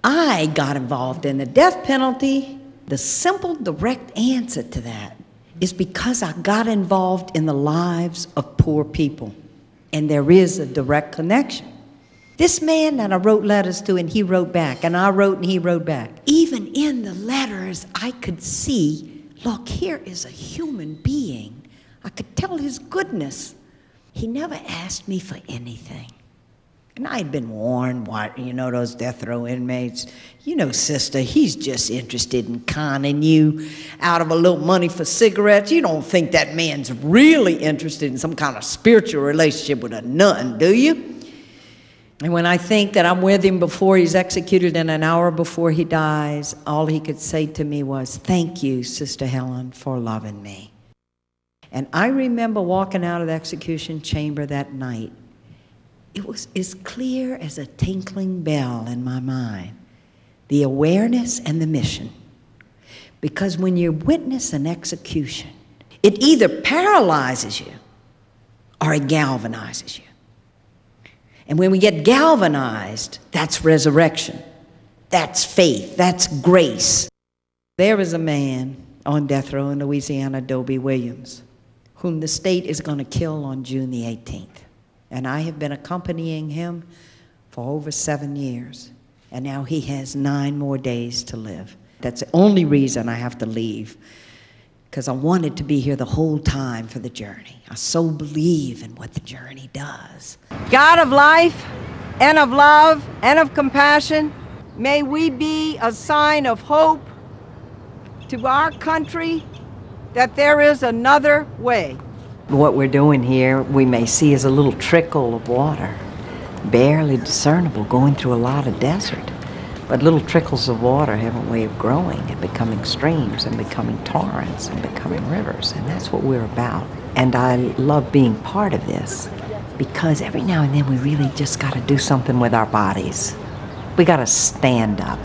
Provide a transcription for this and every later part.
I got involved in the death penalty, the simple, direct answer to that is because I got involved in the lives of poor people. And there is a direct connection. This man that I wrote letters to and he wrote back, and I wrote and he wrote back. Even in the letters, I could see, look, here is a human being. I could tell his goodness. He never asked me for anything. And I had been warned, you know, those death row inmates, you know, sister, he's just interested in conning you out of a little money for cigarettes. You don't think that man's really interested in some kind of spiritual relationship with a nun, do you? And when I think that I'm with him before he's executed and an hour before he dies, all he could say to me was, thank you, Sister Helen, for loving me. And I remember walking out of the execution chamber that night. It was as clear as a tinkling bell in my mind, the awareness and the mission. Because when you witness an execution, it either paralyzes you or it galvanizes you. And when we get galvanized, that's resurrection. That's faith. That's grace. There is a man on death row in Louisiana, Dobie Williams, whom the state is going to kill on June the 18th. And I have been accompanying him for over 7 years. And now he has 9 more days to live. That's the only reason I have to leave, because I wanted to be here the whole time for the journey. I so believe in what the journey does. God of life and of love and of compassion, may we be a sign of hope to our country that there is another way. What we're doing here, we may see as a little trickle of water, barely discernible, going through a lot of desert. But little trickles of water have a way of growing and becoming streams and becoming torrents and becoming rivers, and that's what we're about. And I love being part of this because every now and then we really just got to do something with our bodies. We got to stand up.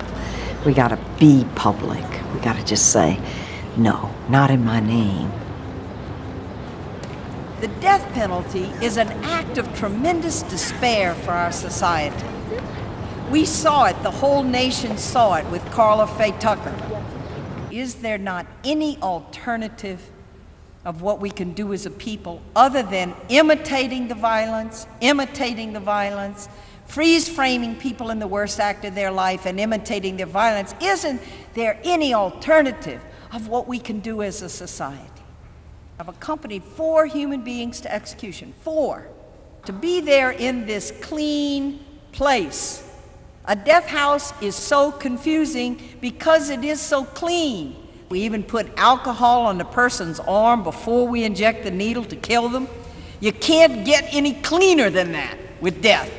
We got to be public. We got to just say, no, not in my name. The death penalty is an act of tremendous despair for our society. We saw it, the whole nation saw it with Carla Faye Tucker. Is there not any alternative of what we can do as a people other than imitating the violence, freeze-framing people in the worst act of their life and imitating their violence? Isn't there any alternative of what we can do as a society? I've accompanied 4 human beings to execution, 4. To be there in this clean place. A death house is so confusing because it is so clean. We even put alcohol on the person's arm before we inject the needle to kill them. You can't get any cleaner than that with death.